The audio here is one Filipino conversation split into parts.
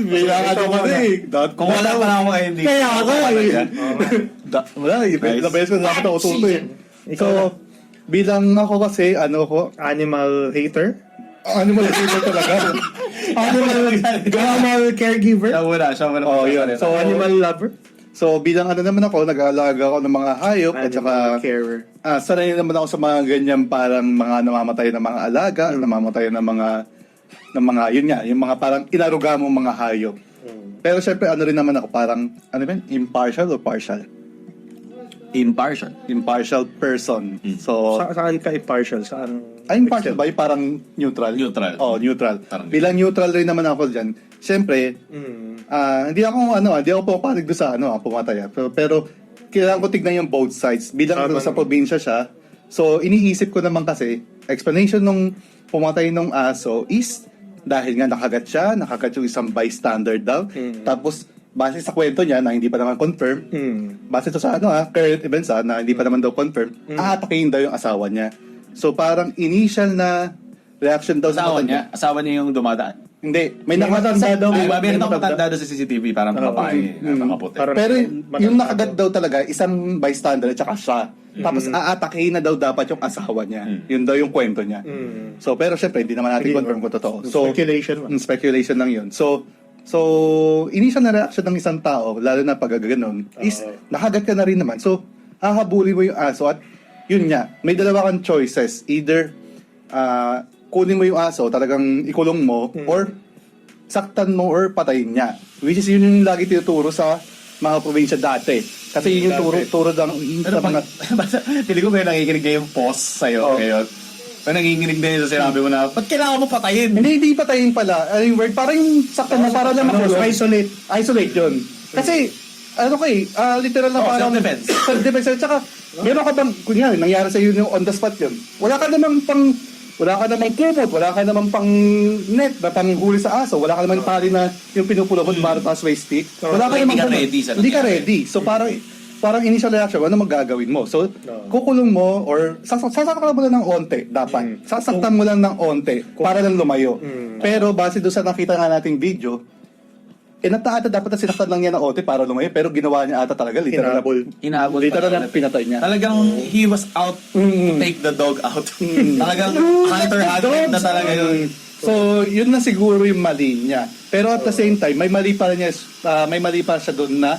yan. Kailangan mo na eh. Kung wala pa lang ako kay hindi. Kaya ako eh. Wala, Nice. the best ko nakita ko tuto eh. So, bilang ako kasi, Animal hater? animal hater talaga. Animal caregiver. Siya muna. Oh, yun. So, Animal lover? So, bilang naman ako, nag-aalaga ako ng mga hayop at saka carer. sanay naman ako sa mga ganyan parang mga namamatay na mga alaga, namamatay na mga, yun nga, yung mga parang inaruga mong mga hayop. Pero syempre, rin naman ako parang, impartial or partial? Impartial. Impartial person. So, Saan ka impartial? Saan? impartial ba? Yung parang neutral? Neutral. Oh, neutral. Parang Bilang neutral rin naman ako dyan. Syempre, hindi ako pumapanig doon sa pumatay. Pero kailangan ko tignan yung both sides. Bilang sa probinsya siya, so iniisip ko naman kasi, explanation nung pumatay nung aso is dahil nga nakagat yung isang bystander daw. Tapos, base sa kwento niya na hindi pa naman confirm, base to sa current events na hindi pa naman daw confirm, aatakihin daw yung asawa niya. So parang initial na reaction daw sa mata niya. Asawa niya yung dumadaan. Hindi, may nakatanda daw. May nakatanda daw sa CCTV parang babae, nakaputi. Pero yung nakagat daw talaga, isang bystander at saka siya. Tapos aatakihin na daw dapat yung asawa niya. Yun daw yung kwento niya. So pero syempre, hindi naman natin confirm kung totoo. So, speculation lang yun. So initial na reaction ng isang tao, lalo na pag gano'n, is nakagat ka na rin naman. So, hahabulin mo yung aso at yun nga, may dalawa kang choices. Either kunin mo yung aso, talagang ikulong mo, or saktan mo or patayin niya. Which is yun yung lagi tinuturo sa mga probinsya dati. Kasi yun yung turo sa mga... Pili ko ba yung nakikinig niya yung pause sa'yo ngayon? May nanginginig din sa sinabi mo na, ba't kailangan mo patayin? Hindi patayin pala. Yung word, parang yung saktan mo, para lang makulong. Isolate yun. Kasi, literal na parang... Self-defense. Self-defense. Tsaka, meron ka bang, kunyari, nangyari sa'yo yung on the spot yun. Wala ka namang kumot, wala ka namang pang net na panghuli sa aso, wala ka namang tali na yung pinupulo mo, para taas waist stick. Wala ka namang hindi ka ready. So parang initial reaction, ano magagawin mo? So, kukulong mo or sasaktan mo lang ng onte, dapat. Sasaktan mo lang ng onte para lang lumayo. Pero base doon sa nakita nga nating video, ata dapat na sinaktan lang niya ng onte para lumayo, pero ginawa niya ata talaga, literal na pinatay niya. Talagang he was out to take the dog out. Talagang hunter na talaga yun. So, yun na siguro yung mali niya. Pero at the same time, may mali pa siya doon na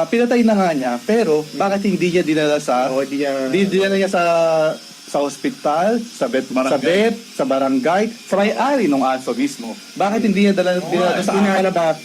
pinatay na nga niya, pero bakit hindi niya dinala dinala niya sa hospital, sa barangay, sa may-ari ng aso mismo. Bakit hindi niya dinala sa Nahanap pa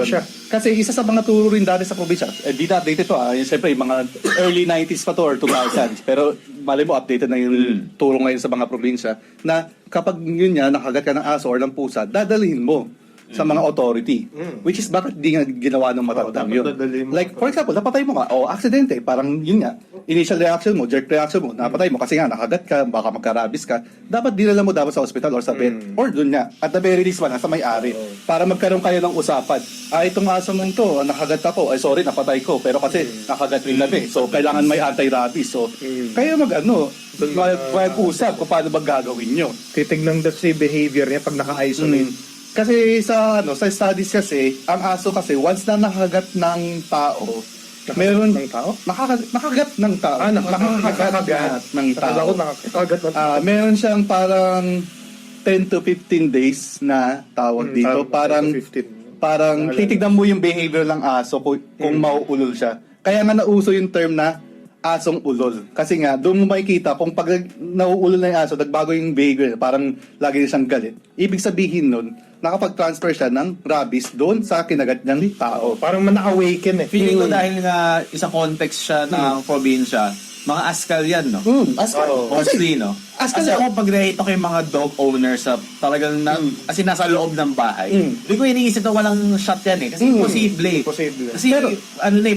siya. Kasi isa sa mga turo rin dati sa probinsya, di na updated to siyempre yung mga early 90s pa to or 2000s, pero mali mo updated na yung turo ngayon sa mga probinsya na kapag yun niya, nakagat ka ng aso or ng pusa, dadalhin mo sa mga authority. Which is bakit di nga ginawa ng matandang yun. Like, for example, napatay mo nga, aksidente, parang yun nga, initial reaction mo, jerk reaction mo, napatay mo kasi nga nakagat ka, baka magkarabis ka, dapat dinala mo dapat sa hospital or sa vet, or dun nga, at the very least nasa may-ari, para magkaroon kayo ng usapan. Itong aso mong to, nakagat ako, sorry, napatay ko, pero kasi nakagat rin natin, so kailangan may anti-rabies, so kayo mag-usap kung paano ba gagawin nyo. Titignan daw si behavior niya pag naka-isolate. Kasi sa studies kasi, ang aso kasi once na nakagat ng tao, meron nakagat ng tao. Nakakagat ng tao. Meron siyang parang 10 to 15 days na tawag dito. Parang titignan mo yung behavior ng aso kung mauulol siya. Kaya nga nauso yung term na asong ulol. Kasi nga, doon mo makikita kung pag nauulol na yung aso, nagbago yung behavior, parang lagi siyang galit. Ibig sabihin nun, nakapag-transfer siya ng rabies doon sa kinagat niyang tao. Parang na-awaken Feeling ko dahil nga isang context siya ng probinsya, mga askal yan, no? Askal. Mostly, no? Askal. Kasi ako pag-relate ko yung mga dog owners sa talagang as in, nasa loob ng bahay. Hindi ko iniisip na walang shot yan eh. Kasi posible. Kasi Pero,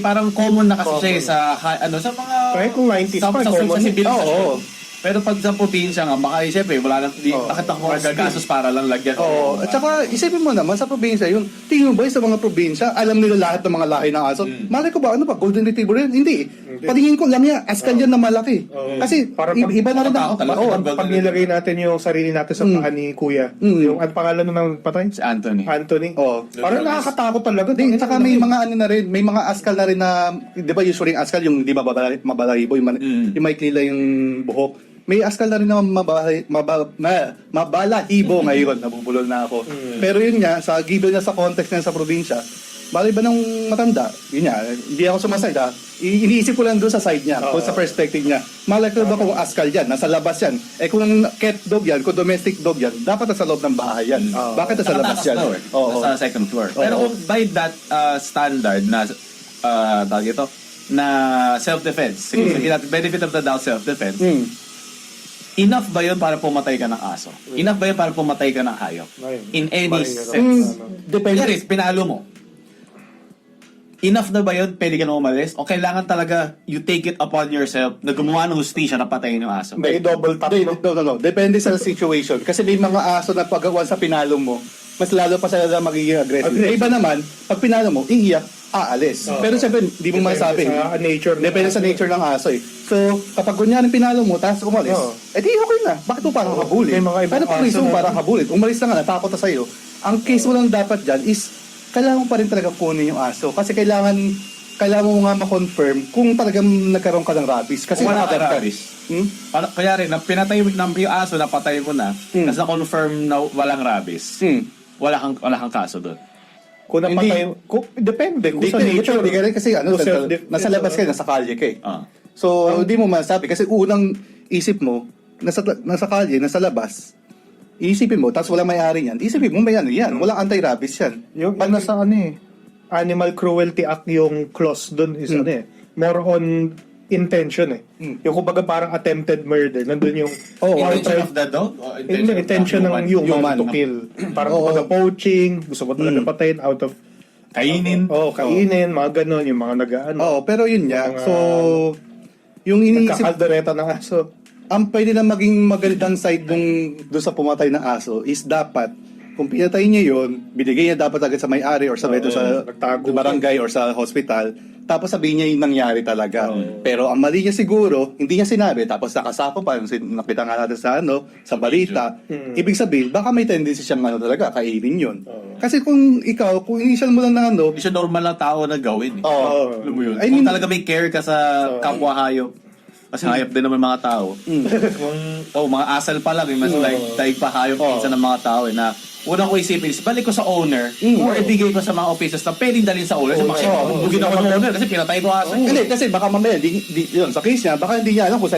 parang common na kasi siya sa sa mga kahit kung 90s pa, sa common. civilization. Pero pag sa probinsya nga, baka siyempre, wala lang, bakit ako magagastos para lang lagyan? Oo. At saka, isipin mo naman sa probinsya yun. Tingin mo ba sa mga probinsya, alam nila lahat ng mga lahi ng aso? Malay ko ba, ano ba, golden retriever yan? Hindi. Paningin ko lang yan, askan yan na malaki. Kasi, Parang iba na rin Tao ang... talaga. Oo. Pag nilagay natin yung sarili natin sa paa ni Kuya, yung ang pangalan ng patay? Si Anthony. Anthony. Oo. Parang nakakatakot talaga. Di, saka may mga ano na rin, may mga askal na rin na, di ba usually yung askal, yung di ba mabalahibo, yung may klila yung buhok. May askal na rin na mabalahibo ngayon, nabubulol na ako. Pero yun nga, sa given na sa context na sa probinsya, bali ba ng matanda, yun nga, hindi ako sumaside ha, iniisip ko lang doon sa side niya, kung sa perspective niya. Malay ko ba kung askal yan, nasa labas yan. Eh kung cat dog yan, kung domestic dog yan, dapat nasa loob ng bahay yan. Bakit nasa labas yan? Oo. Sa second floor. Pero kung by that standard na tawag ito, na self-defense, sige natin, benefit of the doubt self-defense, enough ba yun para pumatay ka ng aso? Enough ba yun para pumatay ka ng hayop? In any sense. Depende. Kunyari, pinalo mo. Enough na ba yun? Pwede ka na umalis? O kailangan talaga you take it upon yourself na gumawa ng hustisya na patayin yung aso? May double tap. No. Depende sa situation. Kasi may mga aso na paggawa sa pinalo mo, mas lalo pa sila magiging aggressive. May iba naman, pag pinalo mo, iiyak, aalis. Pero siyempre, hindi mo masabi. Sa nature. Depende sa nature ng aso eh. So, kapag kunyan pinalo mo, tapos umalis, di okay na. Bakit mo parang habulin? May mga ibang Pero kung aso mo na- parang habulin, umalis na nga, natakot na sa'yo. Ang case mo lang dapat dyan is, kailangan mo pa rin talaga kunin yung aso. Kasi kailangan mo nga ma-confirm kung talagang nagkaroon ka ng rabies. Kasi Kung wala ka nakaka- rabies. Hmm? Kaya rin, pinatay mo yung aso, napatay mo na, tapos na-confirm na walang rabies. Wala kang kaso doon. Kung napatay, depende. Kung sa nature. Hindi ka rin kasi ano, Kung self-defense, nasa labas ka, nasa kalye ka eh. So, hindi mo masabi. Kasi unang isip mo, nasa kalye, nasa labas, iisipin mo, tapos walang may-ari yan, isipin mo may ano yan, walang anti-rabies yan. Yung nasa ano eh, Animal Cruelty Act yung clause doon is ano eh, more on intention eh. Yung kumbaga parang attempted murder, nandun yung Intention of the dog? O intention ng human to kill. Parang kumbaga poaching, gusto mo talaga patayin out of Kainin? kainin, mga ganon, yung mga nag-ano. Oo, pero yun nga. So, yung iniisip, Nagkakaldereta ng aso. ang pwede na maging magandang side doon sa pumatay ng aso is dapat, kung pinatay niya yun, binigay niya dapat agad sa may-ari or sa nagtago barangay or sa hospital, tapos sabihin niya yung nangyari talaga. Pero ang mali niya siguro, hindi niya sinabi, tapos nakasako pa, yung nakita nga natin sa balita, ibig sabihin, baka may tendency siyang talaga, kainin yun. Kasi kung initial mo lang na Hindi siya normal na tao na gawin. Alam mo yun? I mean, Kung talaga may care ka sa kapwa hayop, kasi hayop din naman mga tao. Mga asal pa lang, mas daig pa hayop minsan ng mga tao na unang ko isipin is balik ko sa owner or ibigay ko sa mga officers na pwedeng dalhin sa owner. Kasi bugin ako ng owner kasi pinatay ko aso. Hindi, kasi baka mamaya, yun, sa case niya, baka hindi niya alam kung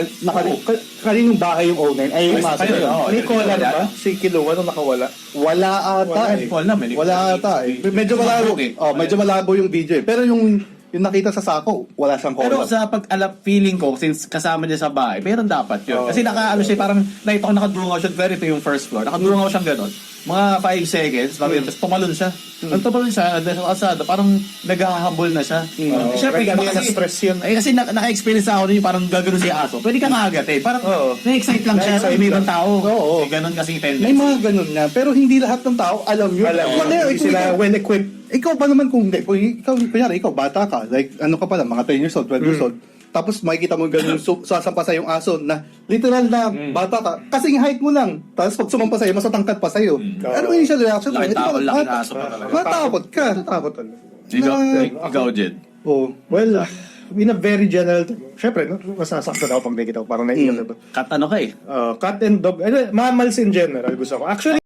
kaninong bahay yung owner. Ay, yung maso Ayun, yun. May kola na ba? Si Kiluwa nung nakawala. Wala ata eh. Wala ata eh. Medyo malabo. Medyo malabo yung video eh. Pero yung nakita sa sako, wala siyang Pero cola. sa pag-alap feeling ko, since kasama niya sa bahay, meron dapat yun. Kasi siya, parang nakita ko nakadrungaw siya, very ito yung first floor, nakadrungaw siyang gano'n. Mga 5 seconds, tapos tumalon siya. Ang tumalon siya, sa kalsada, parang naghahabol na siya. Siyempre, stress yun. kasi naka-experience ako nun yung parang gagano si aso. Pwede ka ngagat eh. Parang na-excite lang siya. May ibang tao. Oo. May ganun kasing tendency. May mga ganun nga, pero hindi lahat ng tao alam yun. Hindi sila well-equipped. Ikaw ba naman kung kunyari, ikaw bata ka, like ano ka pala, mga 10 years old, 12 years old, tapos makikita mo ganun sasampa sa yung aso na literal na bata ka, kasing height mo lang, tapos pag sumampa sa'yo, mas matangkad pa sa'yo. Ano yung initial reaction? Laki tao, laki na aso pa talaga. Matakot ka. Natakot talaga. Ikaw, Jed. Well, in a very general term, syempre, masasaktan ako pag nakikita ko, parang naiiyak na ba? Kat ano ka eh. Cat and dog, mammals in general, gusto ko. Actually,